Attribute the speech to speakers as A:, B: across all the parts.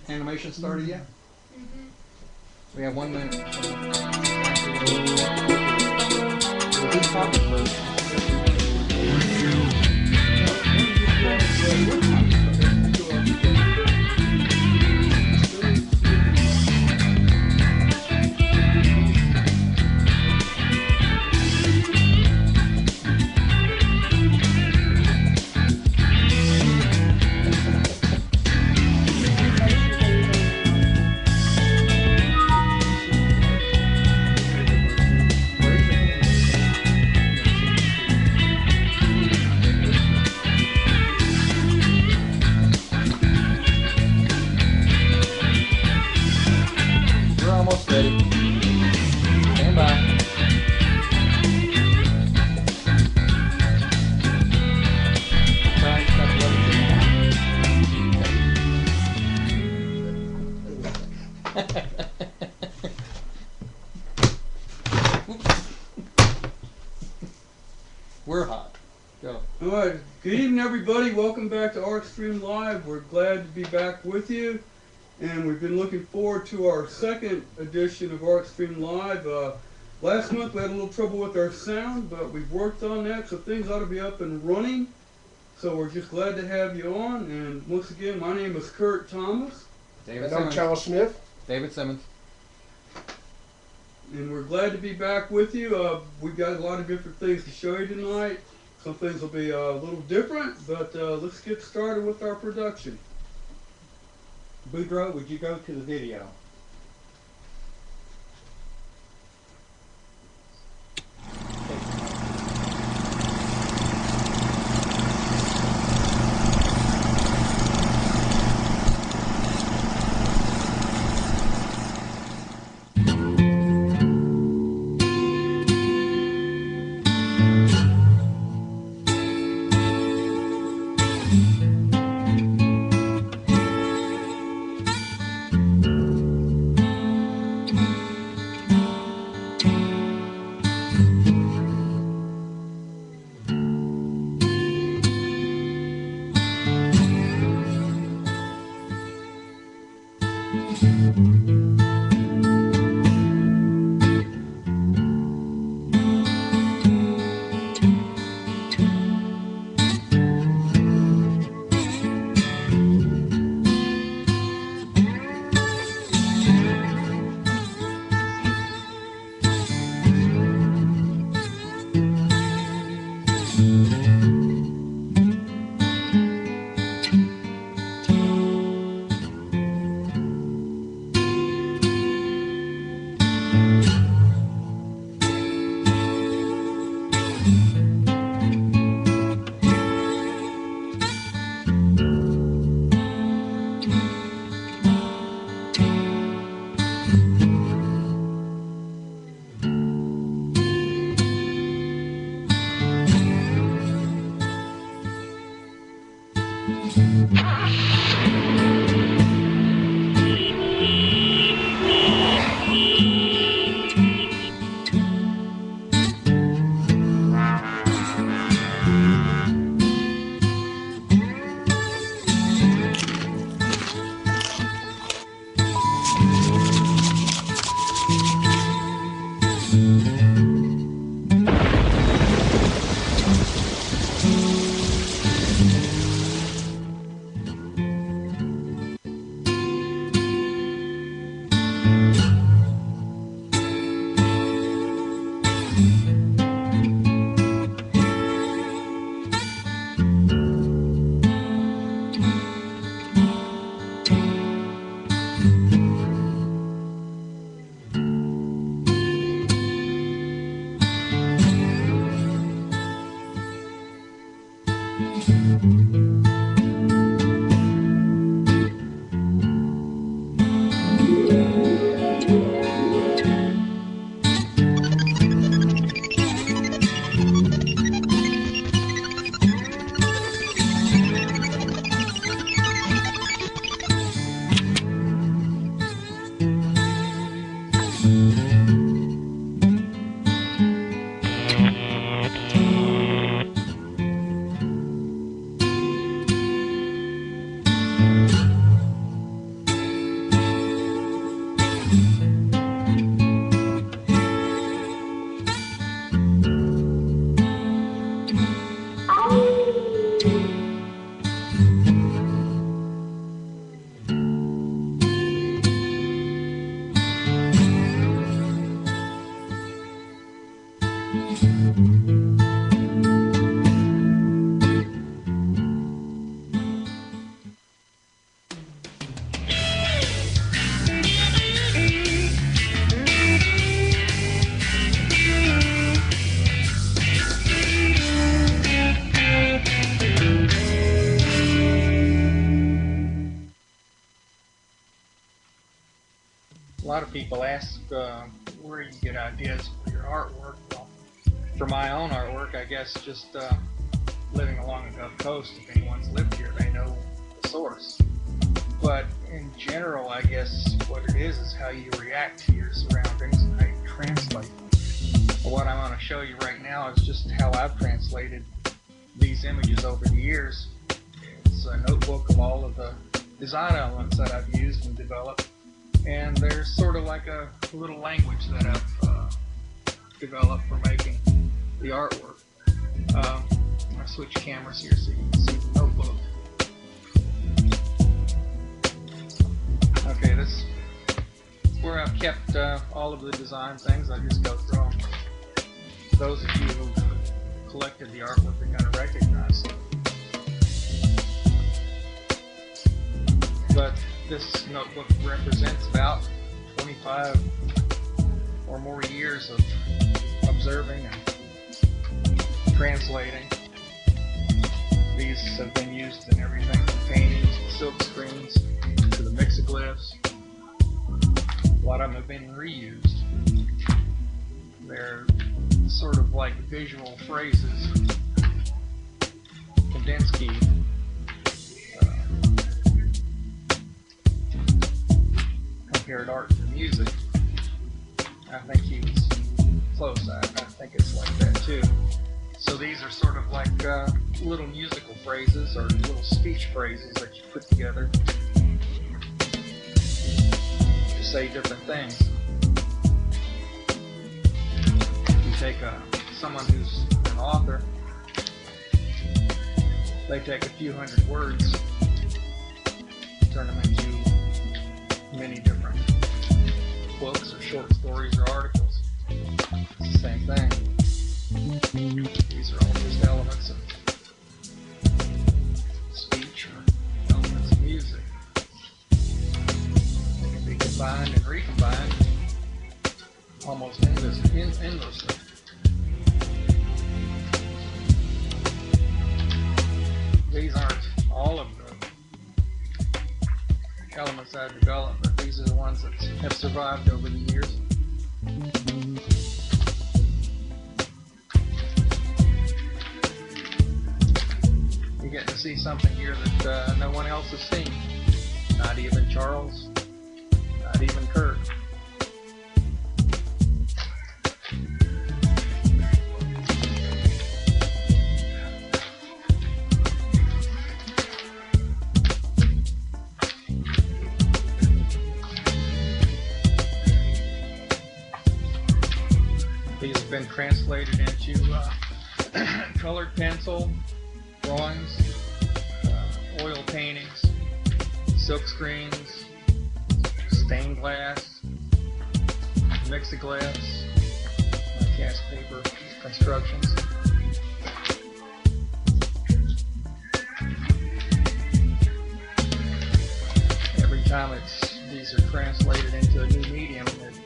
A: Animation started yet? We have 1 minute. Who's talking first? We're hot. Go.
B: All right. Good evening, everybody. Welcome back to ArtStream Live. We're glad to be back with you, and we've been looking forward to our second edition of ArtStream Live. Last month we had a little trouble with our sound, but we've worked on that, so things ought to be up and running. So we're just glad to have you on. And once again, my name is Kurt Thomas.
A: David
C: And
A: Simmons.
C: I'm Charles Smith.
A: David Simmons.
B: And we're glad to be back with you. We've got a lot of different things to show you tonight. Some things will be a little different, but let's get started with our production.
D: Boudreaux, would you go to the video?
A: A lot of people ask where you get ideas for your artwork. Well, for my own artwork, I guess just living along the Gulf Coast, if anyone's lived here, they know the source. But in general, I guess what it is how you react to your surroundings and how you translate them. What I'm going to show you right now is just how I've translated these images over the years. It's a notebook of all of the design elements that I've used and developed. And there's sort of like a little language that I've developed for making the artwork. I'll switch cameras here so you can see the notebook. Okay, this is where I've kept all of the design things. I'll just go through them. Those of you who've collected the artwork are going to recognize it. But this notebook represents about 25 or more years of observing and translating. These have been used in everything from paintings to silk screens to the mixoglyphs. A lot of them have been reused. They're sort of like visual phrases, condensed key. Compared art to music. I think he was close. I think it's like that too. So these are sort of like little musical phrases or little speech phrases that you put together to say different things. You take someone who's an author, they take a few hundred words, turn them into many different books or short stories or articles. It's the same thing. These are all just elements of speech or elements of music. They can be combined and recombined almost endlessly. These aren't all of the elements I've developed, but these are the ones that have survived over the years. You're getting to see something here that no one else has seen. Not even Charles, not even Kurt. These have been translated into colored pencil, drawings, oil paintings, silk screens, stained glass, mixoglyphs, cast paper constructions. Every time these are translated into a new medium, it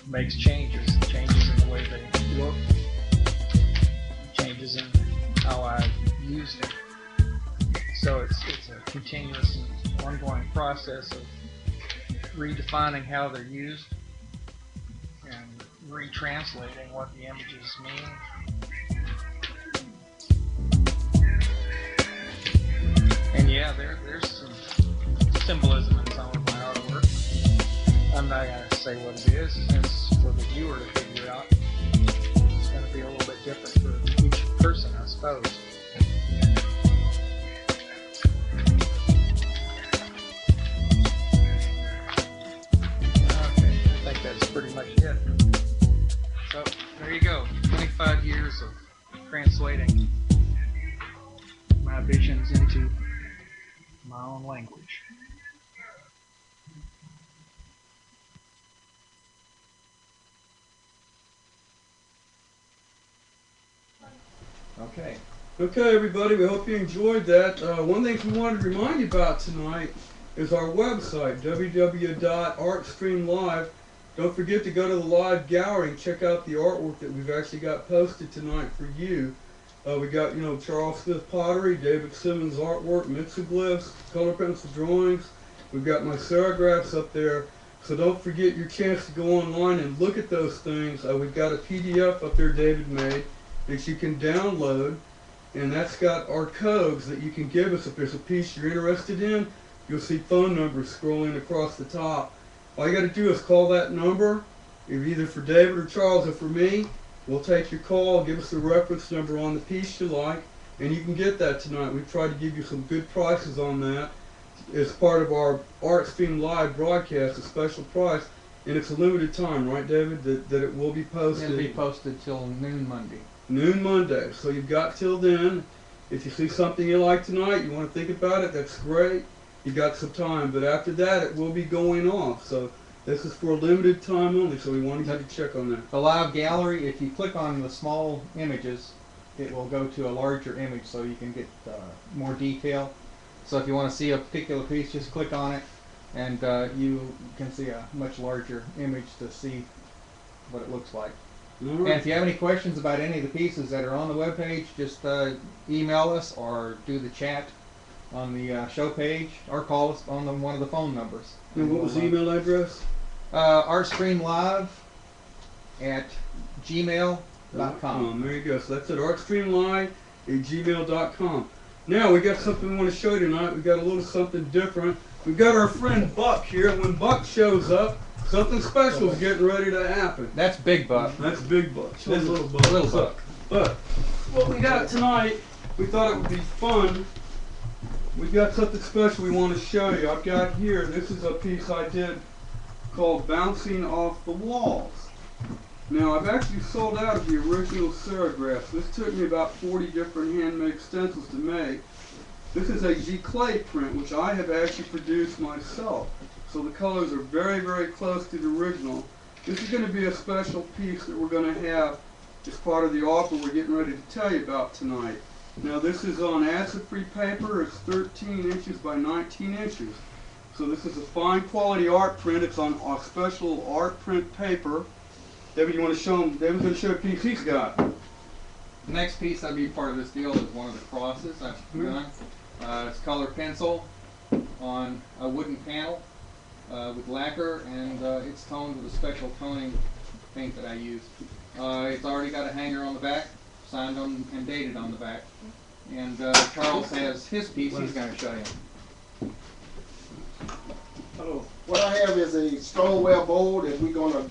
A: makes changes in the way they look, changes in how I use them. So it's a continuous and ongoing process of redefining how they're used and retranslating what the images mean. And yeah, there's some symbolism in some of my artwork. I'm not going to say what it is, since for the viewer to figure out. It's going to be a little bit different for each person, I suppose. Okay, I think that's pretty much it. So, there you go. 25 years of translating my visions into my own language.
C: Okay.
B: Okay, everybody, we hope you enjoyed that. One thing we wanted to remind you about tonight is our website, www.artstreamlive. Don't forget to go to the live gallery and check out the artwork that we've actually got posted tonight for you. We got, Charles Smith pottery, David Simmons artwork, mixoglyphs, color pencil drawings. We've got my serigraphs up there. So don't forget your chance to go online and look at those things. We've got a PDF up there David made that you can download. And that's got our codes that you can give us if there's a piece you're interested in. You'll see phone numbers scrolling across the top. All you got to do is call that number, either for David or Charles or for me. We'll take your call, give us the reference number on the piece you like, and you can get that tonight. We've tried to give you some good prices on that as part of our ArtStream Live broadcast, a special price. And it's a limited time, right, David, that it will be posted?
C: It'll be posted till noon Monday.
B: Noon Monday. So you've got till then. If you see something you like tonight, you want to think about it, that's great. You got some time. But after that, it will be going off. So this is for a limited time only, so we wanted you to check on that.
C: The live gallery, if you click on the small images, it will go to a larger image so you can get more detail. So if you want to see a particular piece, just click on it, and you can see a much larger image to see what it looks like. And if you have any questions about any of the pieces that are on the webpage, just email us or do the chat on the show page, or call us on one of the phone numbers.
B: And what was the email address?
C: artstreamlive@gmail.com.
B: There you go. So that's at artstreamlive@gmail.com. Now we got something we want to show you tonight. We got a little something different. We've got our friend Buck here. When Buck shows up, something special is getting ready to happen.
C: That's Big Buck.
B: That's Big Buck. Show us Little Buck.
C: Little Buck.
B: But what we got tonight, we thought it would be fun. We got something special we want to show you. I've got here, this is a piece I did called Bouncing Off the Walls. Now I've actually sold out of the original serigraphs. This took me about 40 different handmade stencils to make. This is a giclée print, which I have actually produced myself. So the colors are very, very close to the original. This is going to be a special piece that we're going to have as part of the offer we're getting ready to tell you about tonight. Now this is on acid-free paper. It's 13 inches by 19 inches. So this is a fine quality art print. It's on a special art print paper. David, you want to show him? David's going to show a piece he's got.
C: The next piece that'll be part of this deal is one of the crosses I've done. It's color pencil on a wooden panel with lacquer, and it's toned with a special toning paint that I use. It's already got a hanger on the back, signed on and dated on the back. And Charles has his piece he's going to show you.
D: What I have is a stoneware bowl that we're gonna,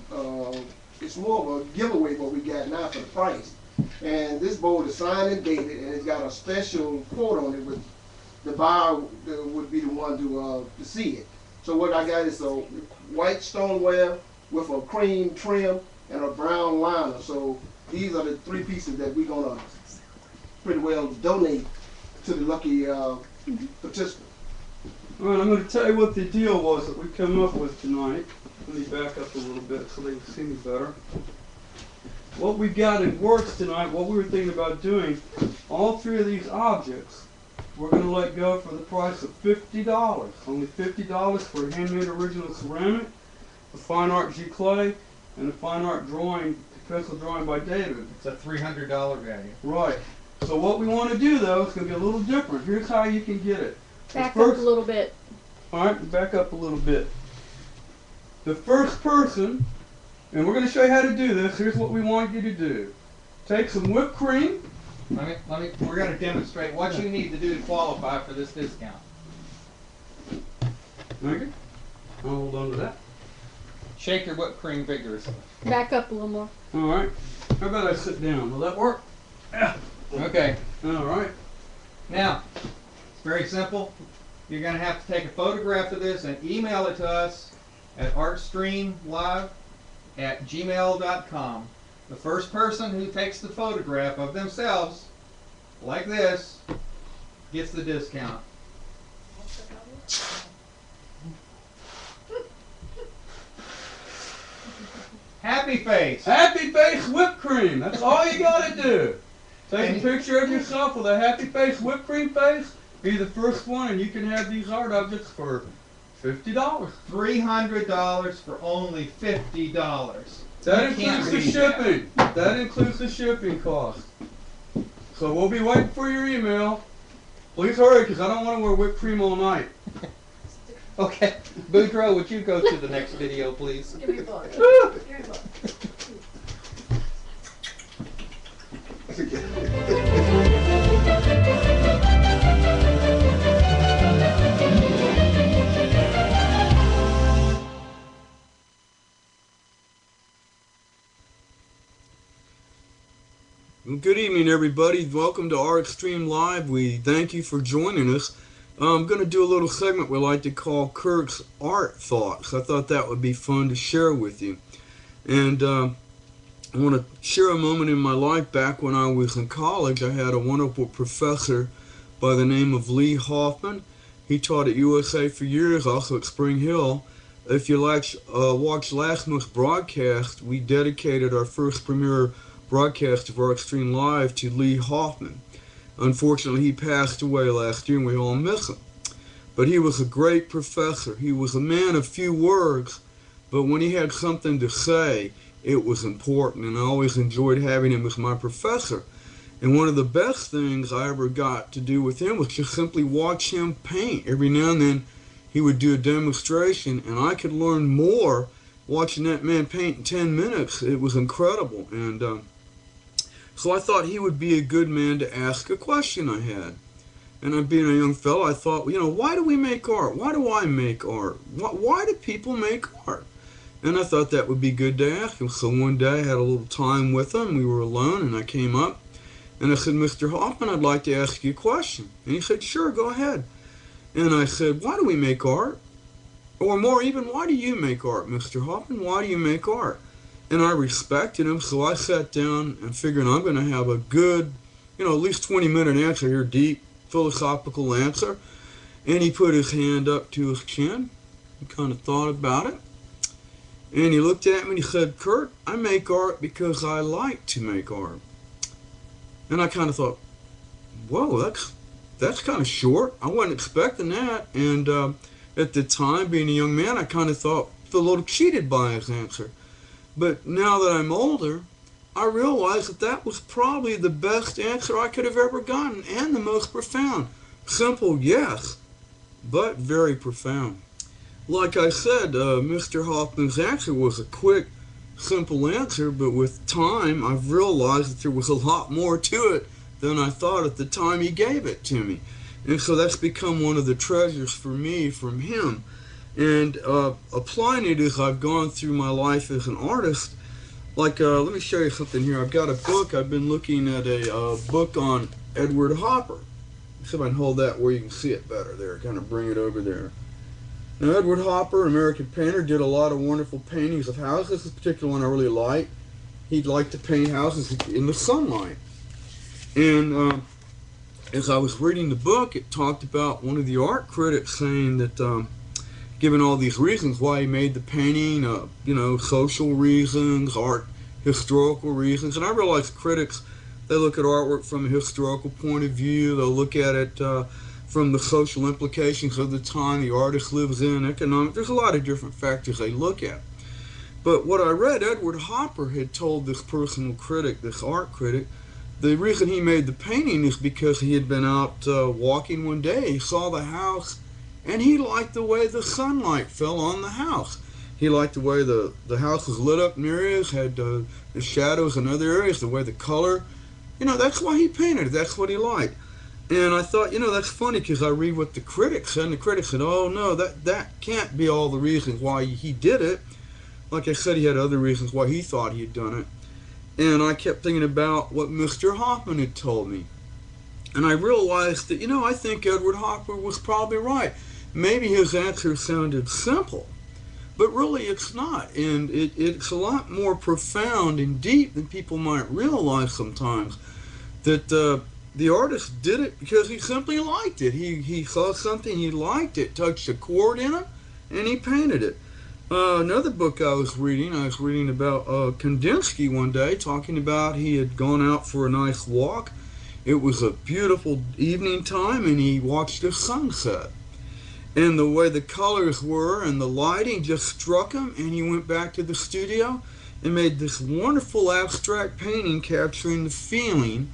D: it's more of a giveaway what we got now for the price. And this bowl is signed and dated, and it's got a special quote on it with the buyer would be the one to see it. So what I got is a white stoneware with a cream trim and a brown liner. So these are the three pieces that we're gonna pretty well donate to the lucky participant.
B: All right, I'm going to tell you what the deal was that we come up with tonight. Let me back up a little bit so they can see me better. What we got in works tonight, what we were thinking about doing, all three of these objects, we're going to let go for the price of $50. Only $50 for a handmade original ceramic, a fine art giclée, and a fine art drawing, pencil drawing by David.
C: It's a $300 value.
B: Right. So what we want to do, though, is going to be a little different. Here's how you can get it.
E: Back up a little bit.
B: All right, back up a little bit. The first person, and we're going to show you how to do this. Here's what we want you to do. Take some whipped cream.
C: We're going to demonstrate what you need to do to qualify for this discount.
B: Okay. I'll hold on to that.
C: Shake your whipped cream vigorously.
E: Back up a little more.
B: All right. How about I sit down? Will that work? Yeah.
C: Okay.
B: All right.
C: Now, it's very simple. You're going to have to take a photograph of this and email it to us at artstreamlive@gmail.com. The first person who takes the photograph of themselves, like this, gets the discount. Happy face.
B: Happy face whipped cream. That's all you got to do. Take a picture of yourself with a happy face, whipped cream face. Be the first one, and you can have these art objects for $50.
C: $300 for only $50.
B: That
C: You can't
B: includes the
C: beat
B: shipping. That includes the shipping cost. So we'll be waiting for your email. Please hurry, because I don't want to wear whipped cream all night.
C: Okay, Boudreaux, would you go to the next video, please?
E: Give me a book. Give me a book.
B: Good evening, everybody. Welcome to ArtStream Live. We thank you for joining us. I'm going to do a little segment we like to call Kirk's Art Thoughts. I thought that would be fun to share with you. And I want to share a moment in my life back when I was in college. I had a wonderful professor by the name of Lee Hoffman. He taught at USA for years, also at Spring Hill. If you watched last month's broadcast, we dedicated our first premiere broadcast of ArtStream Live to Lee Hoffman. Unfortunately, he passed away last year and we all miss him. But he was a great professor. He was a man of few words, but when he had something to say, it was important, and I always enjoyed having him as my professor. And one of the best things I ever got to do with him was just simply watch him paint. Every now and then he would do a demonstration, and I could learn more watching that man paint in 10 minutes. It was incredible. And so I thought he would be a good man to ask a question I had. And being a young fellow, I thought, why do we make art? Why do I make art? Why do people make art? And I thought that would be good to ask him. So one day I had a little time with him. We were alone, and I came up. And I said, Mr. Hoffman, I'd like to ask you a question. And he said, sure, go ahead. And I said, why do we make art? Or more even, why do you make art, Mr. Hoffman? Why do you make art? And I respected him, so I sat down and figured I'm going to have a good, at least 20-minute answer here, deep, philosophical answer. And he put his hand up to his chin. He kind of thought about it. And he looked at me and he said, Kurt, I make art because I like to make art. And I kind of thought, whoa, that's kind of short. I wasn't expecting that. And at the time, being a young man, I kind of felt a little cheated by his answer. But now that I'm older, I realize that was probably the best answer I could have ever gotten, and the most profound. Simple, yes, but very profound. Like I said, Mr. Hoffman's answer was a quick, simple answer, but with time, I've realized that there was a lot more to it than I thought at the time he gave it to me. And so that's become one of the treasures for me from him. And applying it as I've gone through my life as an artist, let me show you something here. I've got a book. I've been looking at a book on Edward Hopper. See if I can hold that where you can see it better there, kind of bring it over there. Now, Edward Hopper, American painter, did a lot of wonderful paintings of houses. This particular one I really like. He'd like to paint houses in the sunlight. And as I was reading the book, it talked about one of the art critics saying that given all these reasons why he made the painting, social reasons, art, historical reasons. And I realize critics, they look at artwork from a historical point of view. They'll look at it from the social implications of the time the artist lives in, economic. There's a lot of different factors they look at. But what I read, Edward Hopper had told this personal critic, this art critic, the reason he made the painting is because he had been out walking one day. He saw the house, and he liked the way the sunlight fell on the house. He liked the way the house was lit up in areas, had the shadows in other areas, the way the color. That's why he painted it. That's what he liked. And I thought, that's funny because I read what the critics said, and the critics said, oh, no, that can't be all the reasons why he did it. Like I said, he had other reasons why he thought he had done it. And I kept thinking about what Mr. Hoffman had told me. And I realized that, I think Edward Hopper was probably right. Maybe his answer sounded simple, but really it's not. And it's a lot more profound and deep than people might realize sometimes. That the artist did it because he simply liked it. He saw something, he liked it, touched a chord in it, and he painted it. Another book I was reading about Kandinsky one day, talking about he had gone out for a nice walk, It was a beautiful evening time, and he watched the sunset. And the way the colors were and the lighting just struck him, and he went back to the studio and made this wonderful abstract painting capturing the feeling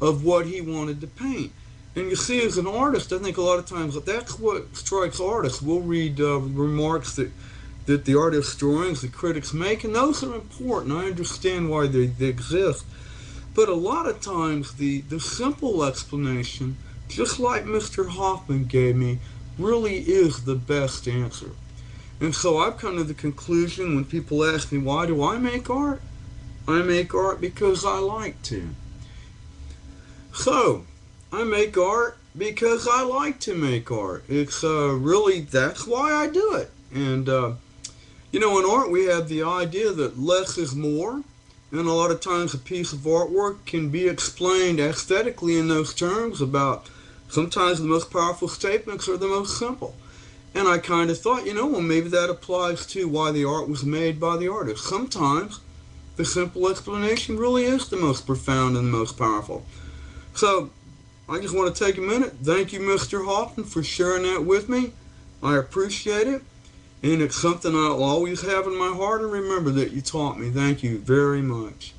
B: of what he wanted to paint. And you see, as an artist, I think a lot of times that's what strikes artists. We'll read remarks that the artist's drawings, the critics make, and those are important. I understand why they exist. But a lot of times, the simple explanation, just like Mr. Hoffman gave me, really is the best answer. And so I've come to the conclusion when people ask me, why do I make art? I make art because I like to. So, I make art because I like to make art. It's really, that's why I do it. And, you know, in art we have the idea that less is more. And a lot of times a piece of artwork can be explained aesthetically in those terms about sometimes the most powerful statements are the most simple. And I kind of thought, you know, well, maybe that applies to why the art was made by the artist. Sometimes the simple explanation really is the most profound and the most powerful. So I just want to take a minute. Thank you, Mr. Hoffman, for sharing that with me. I appreciate it. And it's something I'll always have in my heart and remember that you taught me. Thank you very much.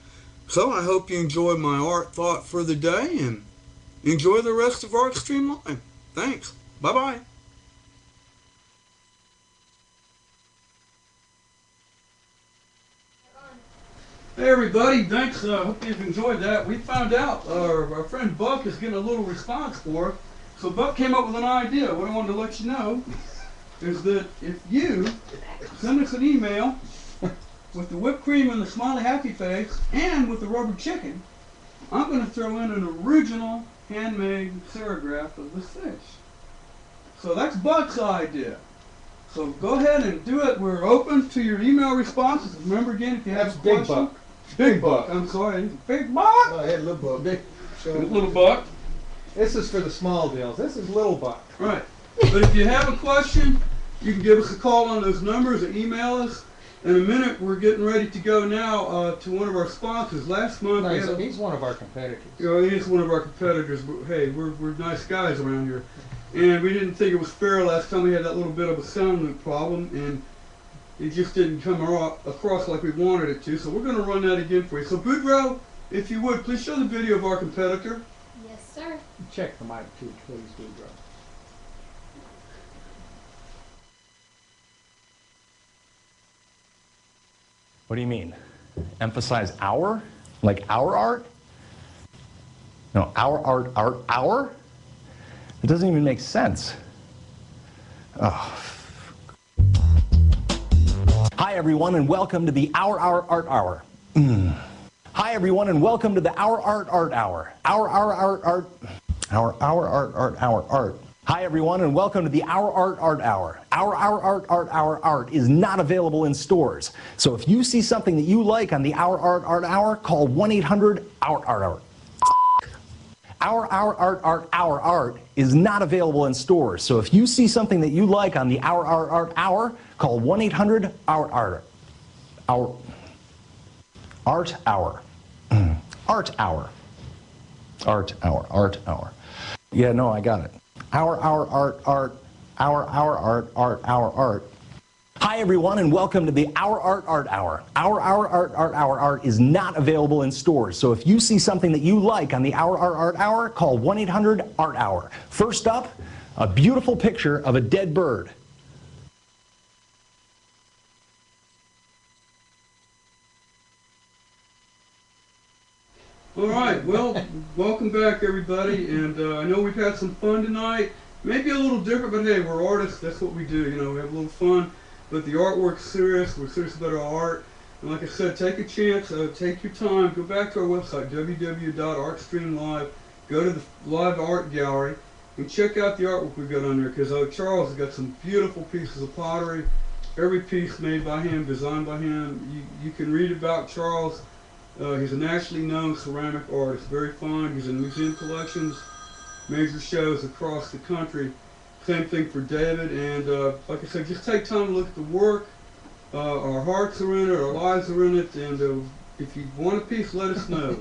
B: So I hope you enjoyed my art thought for the day and enjoy the rest of ArtStream Live. Thanks. Bye-bye. Hey everybody, thanks. Hope you've enjoyed that. We found out our friend Buck is getting a little response for it. So Buck came up with an idea. What I wanted to let you know is that if you send us an email with the whipped cream and the smiley happy face and with the rubber chicken, I'm going to throw in an original handmade serigraph of this fish. So that's Buck's idea. So go ahead and do it. We're open to your email responses. Remember again, if you have a question.
C: Big Buck.
B: Big Buck. I'm sorry. Big Buck.
D: Oh, I had Little Buck.
B: Little Buck.
C: This is for the small deals. This is Little Buck.
B: Right. But if you have a question, you can give us a call on those numbers or email us. In a minute, we're getting ready to go now to one of our sponsors. Last month, we had
C: He's one of our competitors.
B: You know, he is one of our competitors, but hey, we're nice guys around here. And we didn't think it was fair last time. We had that little bit of a sound loop problem, and it just didn't come across like we wanted it to. So we're going to run that again for you. So Boudreaux, if you would, please show the video of our competitor.
E: Yes, sir.
C: Check the mic too, please, Boudreaux.
F: What do you mean? Emphasize our? Like our art? No, our art, our? It doesn't even make sense. Oh. Hi everyone and welcome to the Our Art Hour. Hi everyone and welcome to the Our Art Hour. Our Art. Hi everyone and welcome to the Our Art Hour. Our Art is not available in stores. So if you see something that you like on the Our Art Hour, call 1-800-OUR. Our Art is not available in stores. So if you see something that you like on the Our Art Hour, call 1-800-OUR. Our Art Hour. Art Hour. Art Hour. Yeah, no, I got it. Our Art. Hi everyone and welcome to the Our Art Hour. Our Art is not available in stores. So if you see something that you like on the Our Art Hour, call 1-800-ART-HOUR. First up, a beautiful picture of a dead bird.
B: All right, well, welcome back everybody, and I know we've had some fun tonight. Maybe a little different, but hey, we're artists, that's what we do, you know, we have a little fun, but the artwork's serious, we're serious about our art, and like I said, take a chance, take your time, go back to our website, www.artstream.live, go to the live art gallery, and check out the artwork we've got on there, because Charles has got some beautiful pieces of pottery, every piece made by him, designed by him. You can read about Charles. He's a nationally known ceramic artist, very fine. He's in museum collections, major shows across the country. Same thing for David, and like I said, just take time to look at the work. Our hearts are in it, our lives are in it, and if you want a piece, let us know.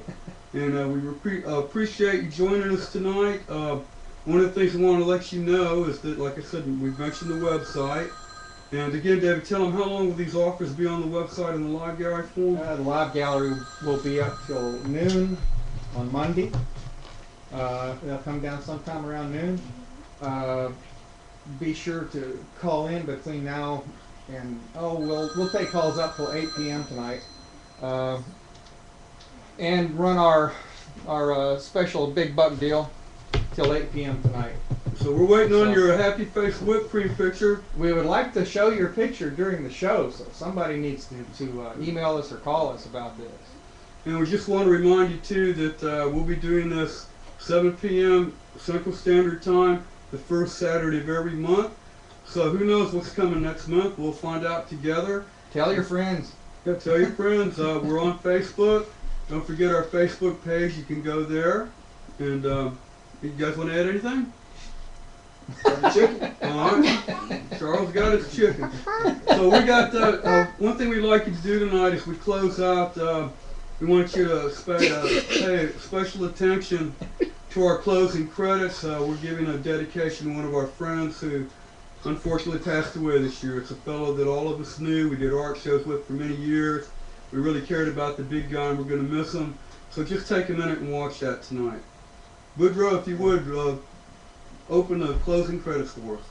B: And we appreciate you joining us tonight. One of the things I want to let you know is that, like I said, we've mentioned the website. And again, David, tell them how long will these offers be on the website and the live gallery for?
C: The live gallery will be up till noon on Monday. They'll come down sometime around noon. Be sure to call in between now and we'll take calls up till 8 p.m. tonight, and run our special big buck deal till 8 p.m. tonight.
B: So we're waiting on your happy face whipped cream picture.
C: We would like to show your picture during the show, so somebody needs to email us or call us about this.
B: And we just want to remind you too that we'll be doing this 7 p.m. Central Standard Time, the first Saturday of every month. So who knows what's coming next month? We'll find out together.
C: Tell your friends.
B: Yeah, tell your friends. We're on Facebook. Don't forget our Facebook page. You can go there. And you guys want to add anything?
D: Chicken.
B: All right. Charles got his chicken. So we got one thing we'd like you to do tonight as we close out. We want you to pay special attention to our closing credits. We're giving a dedication to one of our friends who unfortunately passed away this year. It's a fellow that all of us knew. We did art shows with for many years. We really cared about the big guy, and we're going to miss him. So just take a minute and watch that tonight. Woodrow, if you would, open the closing credits for us.